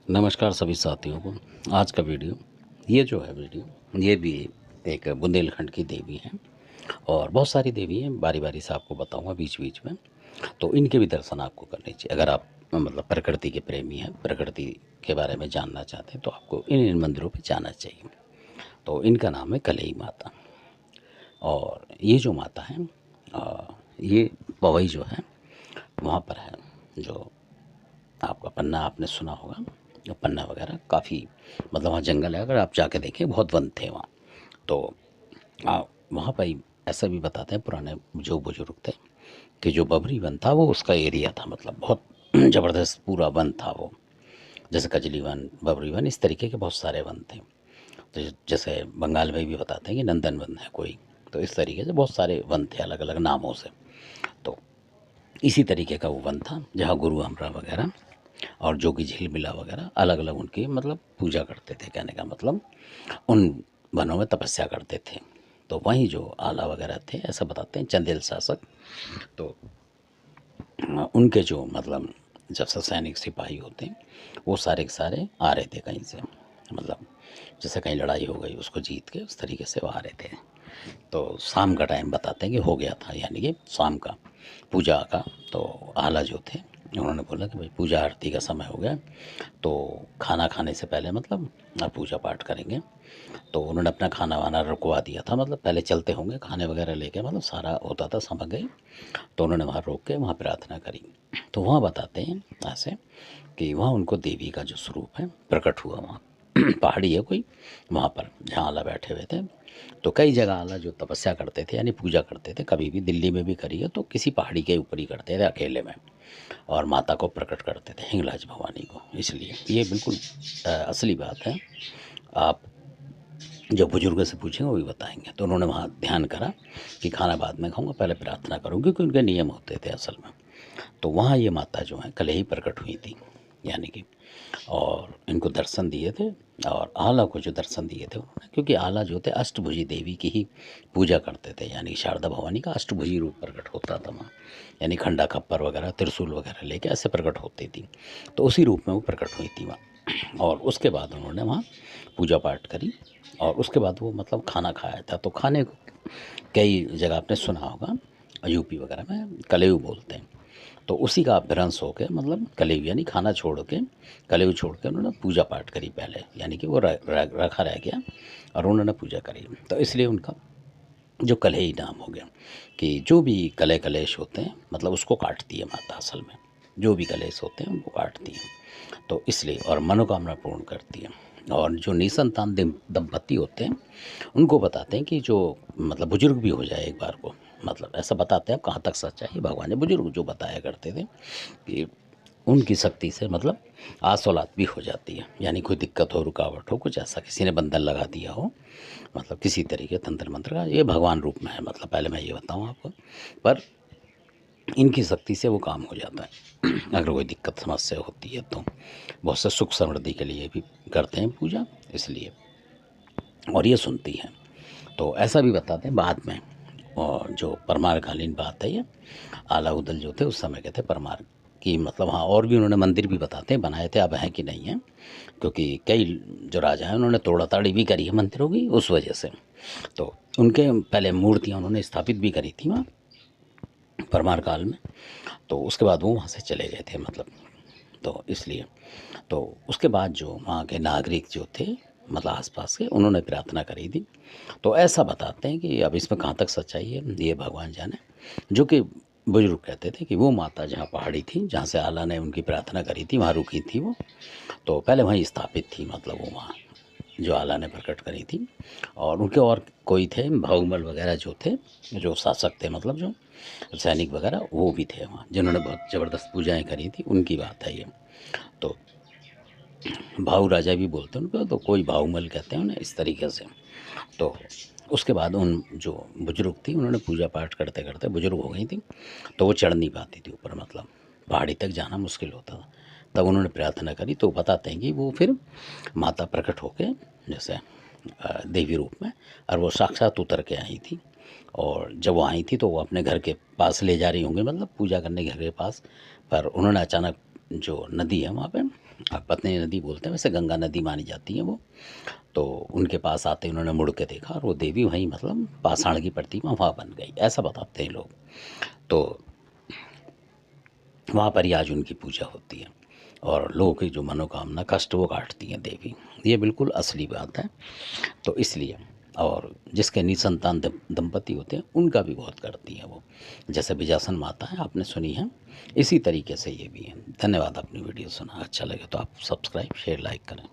नमस्कार सभी साथियों को। आज का वीडियो ये भी एक बुंदेलखंड की देवी है और बहुत सारी देवी हैं, बारी बारी से आपको बताऊंगा बीच बीच में। तो इनके भी दर्शन आपको करने चाहिए अगर आप मतलब प्रकृति के प्रेमी हैं, प्रकृति के बारे में जानना चाहते हैं तो आपको इन मंदिरों पे जाना चाहिए। तो इनका नाम है कलई माता। और ये जो माता है ये पवई जो है वहाँ पर है। जो आपका पन्ना आपने सुना होगा, जो पन्ना वगैरह काफ़ी मतलब वहाँ जंगल है, अगर आप जाके देखें बहुत वन थे वहाँ। तो वहाँ पर ऐसा भी बताते हैं पुराने जो बुजुर्ग थे कि जो बबरी वन था वो उसका एरिया था, मतलब बहुत ज़बरदस्त पूरा वन था वो। जैसे कजली वन, बबरी वन, इस तरीके के बहुत सारे वन थे। तो जैसे बंगाल में भी बताते हैं कि नंदन वन है कोई। तो इस तरीके से बहुत सारे वन थे अलग अलग नामों से। तो इसी तरीके का वो वन था जहाँ गुरु अमरा वगैरह और जोगी झिलमिला वगैरह अलग अलग उनकी मतलब पूजा करते थे। कहने का मतलब उन वनों में तपस्या करते थे। तो वहीं जो आला वगैरह थे ऐसा बताते हैं चंदेल शासक। तो उनके जो मतलब जब से सैनिक सिपाही होते हैं वो सारे के सारे आ रहे थे कहीं से, मतलब जैसे कहीं लड़ाई हो गई उसको जीत के उस तरीके से वो आ रहे थे। तो शाम का टाइम बताते हैं कि हो गया था, यानी कि शाम का पूजा का। तो आला जो थे उन्होंने बोला कि भाई पूजा आरती का समय हो गया, तो खाना खाने से पहले मतलब आप पूजा पाठ करेंगे। तो उन्होंने अपना खाना वाना रुकवा दिया था, मतलब पहले चलते होंगे खाने वगैरह लेके, मतलब सारा होता था सामग्री। तो उन्होंने वहाँ रोक के वहाँ प्रार्थना करी। तो वहाँ बताते हैं ऐसे कि वहाँ उनको देवी का जो स्वरूप है प्रकट हुआ वहाँ। पहाड़ी है कोई वहाँ पर जहाँ आला बैठे हुए थे। तो कई जगह आला जो तपस्या करते थे यानी पूजा करते थे, कभी भी दिल्ली में भी करी है तो किसी पहाड़ी के ऊपर ही करते थे अकेले में। और माता को प्रकट करते थे, हिंगलाज भवानी को। इसलिए ये बिल्कुल असली बात है। आप जब बुजुर्ग से पूछेंगे वो भी बताएंगे। तो उन्होंने वहाँ ध्यान करा कि खाना बाद में खाऊंगा, पहले प्रार्थना करूँ, क्योंकि उनके नियम होते थे असल में। तो वहाँ ये माता जो है कल ही प्रकट हुई थी, यानी कि और इनको दर्शन दिए थे। और आला को जो दर्शन दिए थे उन्होंने, क्योंकि आला जो थे अष्टभुजी देवी की ही पूजा करते थे, यानी शारदा भवानी का अष्टभुजी रूप प्रकट होता था वहाँ। यानी खंडा खप्पर वगैरह त्रिशूल वगैरह लेके ऐसे प्रकट होती थी। तो उसी रूप में वो प्रकट हुई थी वहाँ। और उसके बाद उन्होंने वहाँ पूजा पाठ करी और उसके बाद वो मतलब खाना खाया था। तो खाने को कई जगह आपने सुना होगा, यूपी वगैरह में कलेऊ बोलते हैं। तो उसी का अपभ्रंश होकर मतलब कलेऊ यानी खाना छोड़ के, कलेऊ छोड़ के उन्होंने पूजा पाठ करी पहले, यानी कि वो रखा रह गया और उन्होंने पूजा करी। तो इसलिए उनका जो कलेई नाम हो गया कि जो भी कले कलेश होते हैं मतलब उसको काटती है माता असल में। जो भी कलेश होते हैं उनको काटती हैं। तो इसलिए और मनोकामना पूर्ण करती है। और जो निसंतान दंपति होते हैं उनको बताते हैं कि जो मतलब बुजुर्ग भी हो जाए एक बार को, मतलब ऐसा बताते हैं। अब कहाँ तक सच्चाई है भगवान ने बुजुर्ग जो बताया करते थे कि उनकी शक्ति से मतलब आस औलाद भी हो जाती है। यानी कोई दिक्कत हो, रुकावट हो, कुछ ऐसा किसी ने बंधन लगा दिया हो, मतलब किसी तरीके तंत्र मंत्र का, ये भगवान रूप में है। मतलब पहले मैं ये बताऊँ आपको, पर इनकी शक्ति से वो काम हो जाता है। अगर कोई दिक्कत समस्या होती है तो बहुत से सुख समृद्धि के लिए भी करते हैं पूजा, इसलिए। और ये सुनती हैं। तो ऐसा भी बताते हैं बाद में। और जो परमारकालीन बात है ये, आला उदल जो थे उस समय के थे परमार की, मतलब हाँ और भी उन्होंने मंदिर भी बताते हैं बनाए थे, अब हैं कि नहीं है, क्योंकि कई जो राजा हैं उन्होंने तोड़ा ताड़ी भी करी है मंदिरों की उस वजह से। तो उनके पहले मूर्तियाँ उन्होंने स्थापित भी करी थी वहाँ परमार काल में। तो उसके बाद वो वहाँ से चले गए थे, मतलब तो इसलिए। तो उसके बाद जो वहाँ के नागरिक जो थे मतलब आसपास के, उन्होंने प्रार्थना करी थी। तो ऐसा बताते हैं कि अब इसमें कहाँ तक सच्चाई है ये भगवान जाने। जो कि बुजुर्ग कहते थे कि वो माता जहाँ पहाड़ी थी जहाँ से आला ने उनकी प्रार्थना करी थी वहाँ रुकी थी वो। तो पहले वहीं स्थापित थी, मतलब वो वहाँ जो आला ने प्रकट करी थी। और उनके और कोई थे भागमल वगैरह जो थे, जो शासक थे, मतलब जो सैनिक वगैरह वो भी थे वहाँ जिन्होंने बहुत ज़बरदस्त पूजाएं करी थी, उनकी बात है ये। तो भाऊ राजा भी बोलते हैं उनको, तो कोई भाऊमल कहते हैं उन्हें इस तरीके से। तो उसके बाद उन जो बुजुर्ग थी उन्होंने पूजा पाठ करते करते बुजुर्ग हो गई थी, तो वो चढ़ नहीं पाती थी ऊपर, मतलब पहाड़ी तक जाना मुश्किल होता था। तब उन्होंने प्रार्थना करी। तो बताते हैं कि वो फिर माता प्रकट होके जैसे देवी रूप में, और वो साक्षात उतर के आई थी। और जब वो आई थी तो वो अपने घर के पास ले जा रही होंगी, मतलब पूजा करने घर के पास। पर उन्होंने अचानक जो नदी है वहाँ पे, पत्नी नदी बोलते हैं, वैसे गंगा नदी मानी जाती है वो। तो उनके पास आते ही उन्होंने मुड़ के देखा और वो देवी वहीं मतलब पाषाण की प्रतिमा वहाँ बन गई, ऐसा बताते हैं लोग। तो वहाँ पर ही आज उनकी पूजा होती है और लोगों की जो मनोकामना कष्ट वो काटती हैं देवी। ये बिल्कुल असली बात है। तो इसलिए, और जिसके निसंतान दंपति होते हैं उनका भी बहुत करती हैं वो, जैसे विजासन माता है आपने सुनी है, इसी तरीके से ये भी है। धन्यवाद। अपनी वीडियो सुना अच्छा लगे तो आप सब्सक्राइब शेयर लाइक करें।